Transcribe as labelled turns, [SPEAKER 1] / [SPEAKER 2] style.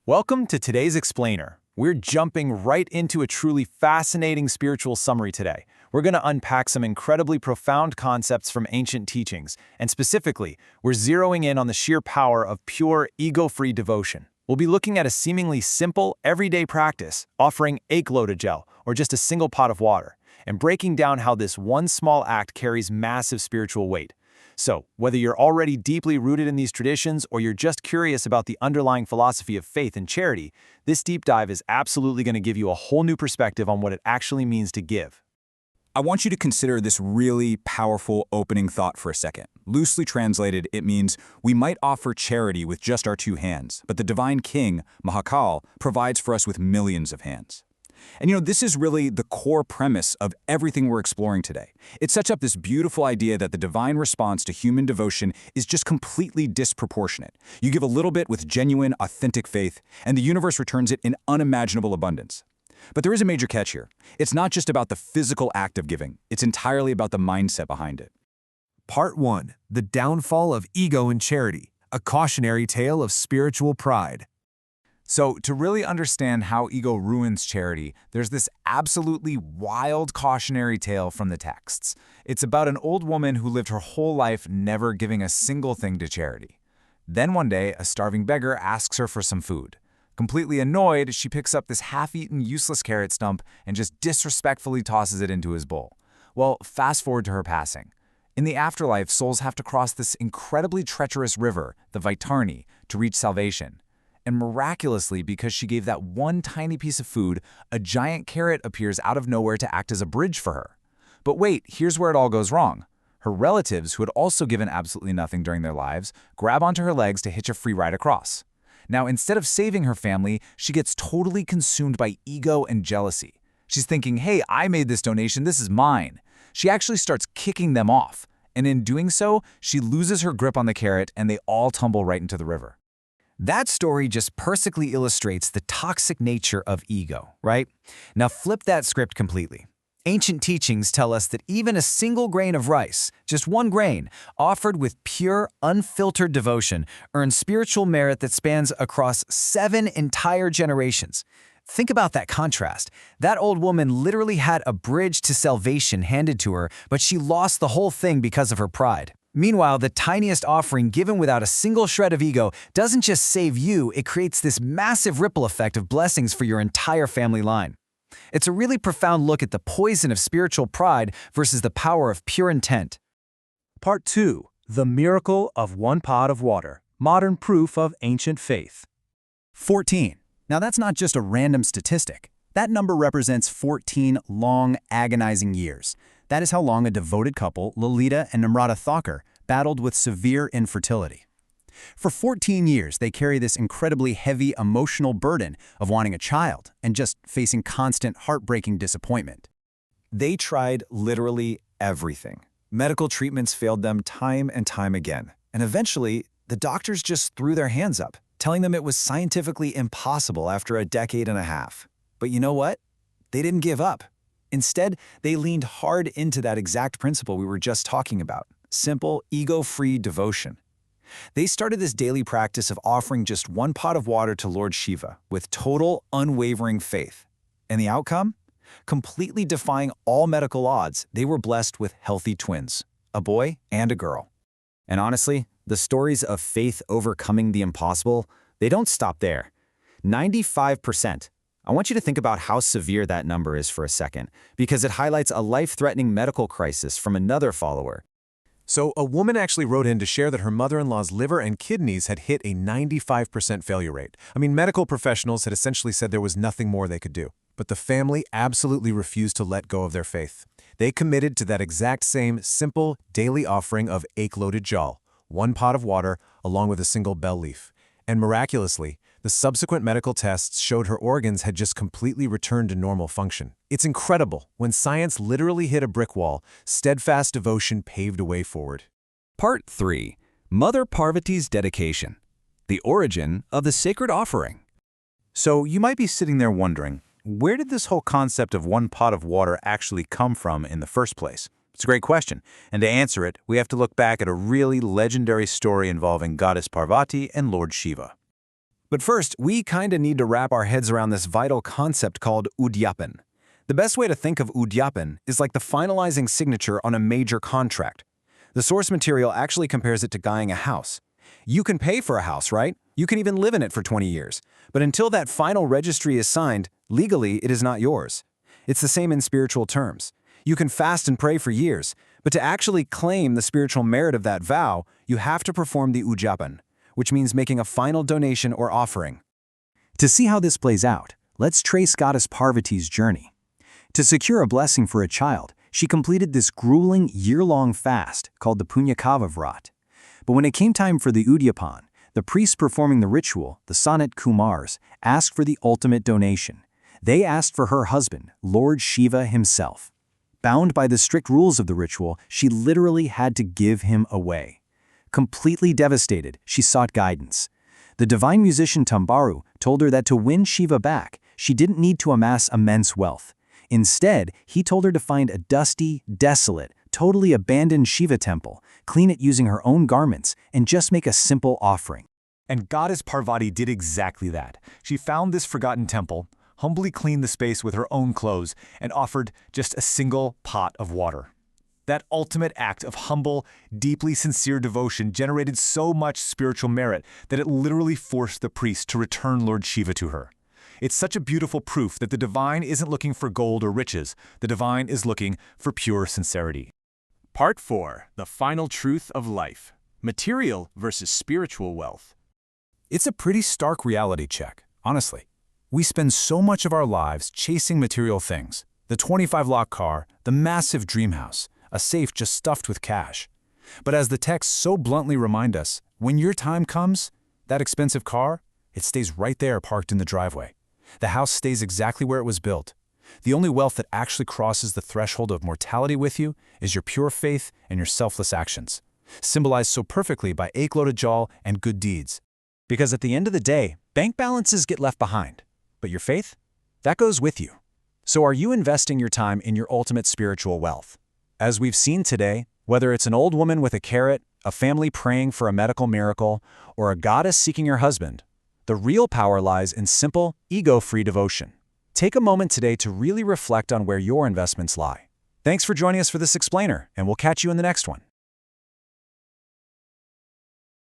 [SPEAKER 1] Welcome to today's Explainer. We're jumping right into a truly fascinating spiritual summary today. We're going to unpack some incredibly profound concepts from ancient teachings, and specifically, we're zeroing in on the sheer power of pure, ego-free devotion. We'll be looking at a seemingly simple, everyday practice, offering gel, or just a single pot of water, and breaking down how this one small act carries massive spiritual weight. So, whether you're already deeply rooted in these traditions or you're just curious about the underlying philosophy of faith and charity, this deep dive is absolutely going to give you a whole new perspective on what it actually means to give.
[SPEAKER 2] I want you to consider this really powerful opening thought for a second. Loosely translated, it means we might offer charity with just our two hands, but the Divine King, Mahakal, provides for us with millions of hands. And this is really the core premise of everything we're exploring today. It sets up this beautiful idea that the divine response to human devotion is just completely disproportionate. You give a little bit with genuine, authentic faith, and the universe returns it in unimaginable abundance. But there is a major catch here. It's not just about the physical act of giving. It's entirely about the mindset behind it.
[SPEAKER 3] Part 1. The Downfall of Ego in Charity, a cautionary tale of spiritual pride.
[SPEAKER 4] So, to really understand how ego ruins charity, there's this absolutely wild cautionary tale from the texts. It's about an old woman who lived her whole life never giving a single thing to charity. Then one day, a starving beggar asks her for some food. Completely annoyed, she picks up this half-eaten, useless carrot stump and just disrespectfully tosses it into his bowl. Well, fast forward to her passing. In the afterlife, souls have to cross this incredibly treacherous river, the Vaitarni, to reach salvation. And miraculously, because she gave that one tiny piece of food, a giant carrot appears out of nowhere to act as a bridge for her. But wait, here's where it all goes wrong. Her relatives, who had also given absolutely nothing during their lives, grab onto her legs to hitch a free ride across. Now, instead of saving her family, she gets totally consumed by ego and jealousy. She's thinking, hey, I made this donation, this is mine. She actually starts kicking them off. And in doing so, she loses her grip on the carrot and they all tumble right into the river.
[SPEAKER 1] That story just perfectly illustrates the toxic nature of ego, right? Now flip that script completely. Ancient teachings tell us that even a single grain of rice, just one grain, offered with pure, unfiltered devotion, earns spiritual merit that spans across 7 entire generations. Think about that contrast. That old woman literally had a bridge to salvation handed to her, but she lost the whole thing because of her pride. Meanwhile, the tiniest offering given without a single shred of ego doesn't just save you, it creates this massive ripple effect of blessings for your entire family line. It's a really profound look at the poison of spiritual pride versus the power of pure intent.
[SPEAKER 3] Part 2. The Miracle of One Pot of Water, Modern Proof of Ancient Faith.
[SPEAKER 2] 14. Now that's not just a random statistic. That number represents 14 long, agonizing years. That is how long a devoted couple, Lalita and Namrata Thakur, battled with severe infertility. For 14 years, they carry this incredibly heavy emotional burden of wanting a child and just facing constant heartbreaking disappointment.
[SPEAKER 1] They tried literally everything. Medical treatments failed them time and time again. And eventually, the doctors just threw their hands up, telling them it was scientifically impossible after a decade and a half. But you know what? They didn't give up. Instead, they leaned hard into that exact principle we were just talking about, simple, ego-free devotion. They started this daily practice of offering just one pot of water to Lord Shiva with total, unwavering faith. And the outcome? Completely defying all medical odds, they were blessed with healthy twins, a boy and a girl. And honestly, the stories of faith overcoming the impossible, they don't stop there. 95%. I want you to think about how severe that number is for a second, because it highlights a life-threatening medical crisis from another follower.
[SPEAKER 3] So, a woman actually wrote in to share that her mother-in-law's liver and kidneys had hit a 95% failure rate. Medical professionals had essentially said there was nothing more they could do. But the family absolutely refused to let go of their faith. They committed to that exact same simple daily offering of gel, one pot of water along with a single bell leaf. And miraculously, the subsequent medical tests showed her organs had just completely returned to normal function. It's incredible. When science literally hit a brick wall, steadfast devotion paved a way forward.
[SPEAKER 5] Part 3. Mother Parvati's Dedication. The Origin of the Sacred Offering.
[SPEAKER 1] So you might be sitting there wondering, where did this whole concept of one pot of water actually come from in the first place? It's a great question, and to answer it, we have to look back at a really legendary story involving Goddess Parvati and Lord Shiva. But first, we kinda need to wrap our heads around this vital concept called udyapan. The best way to think of udyapan is like the finalizing signature on a major contract. The source material actually compares it to buying a house. You can pay for a house, right? You can even live in it for 20 years. But until that final registry is signed, legally it is not yours. It's the same in spiritual terms. You can fast and pray for years, but to actually claim the spiritual merit of that vow, you have to perform the udyapan, which means making a final donation or offering.
[SPEAKER 2] To see how this plays out, let's trace Goddess Parvati's journey. To secure a blessing for a child, she completed this grueling year-long fast called the Punyakava Vrat. But when it came time for the Udyapan, the priests performing the ritual, the Sanat Kumars, asked for the ultimate donation. They asked for her husband, Lord Shiva himself. Bound by the strict rules of the ritual, she literally had to give him away. Completely devastated, she sought guidance. The divine musician Tambaru told her that to win Shiva back, she didn't need to amass immense wealth. Instead, he told her to find a dusty, desolate, totally abandoned Shiva temple, clean it using her own garments, and just make a simple offering.
[SPEAKER 4] And Goddess Parvati did exactly that. She found this forgotten temple, humbly cleaned the space with her own clothes, and offered just a single pot of water. That ultimate act of humble, deeply sincere devotion generated so much spiritual merit that it literally forced the priest to return Lord Shiva to her. It's such a beautiful proof that the divine isn't looking for gold or riches. The divine is looking for pure sincerity.
[SPEAKER 6] Part 4. The Final Truth of Life. Material versus Spiritual Wealth.
[SPEAKER 1] It's a pretty stark reality check, honestly. We spend so much of our lives chasing material things. The 25-lakh car, the massive dream house, a safe just stuffed with cash. But as the texts so bluntly remind us, when your time comes, that expensive car, it stays right there parked in the driveway. The house stays exactly where it was built. The only wealth that actually crosses the threshold of mortality with you is your pure faith and your selfless actions, symbolized so perfectly by Ek Lota Jal and good deeds. Because at the end of the day, bank balances get left behind, but your faith, that goes with you. So are you investing your time in your ultimate spiritual wealth? As we've seen today, whether it's an old woman with a carrot, a family praying for a medical miracle, or a goddess seeking her husband, the real power lies in simple, ego-free devotion. Take a moment today to really reflect on where your investments lie. Thanks for joining us for this explainer, and we'll catch you in the next one.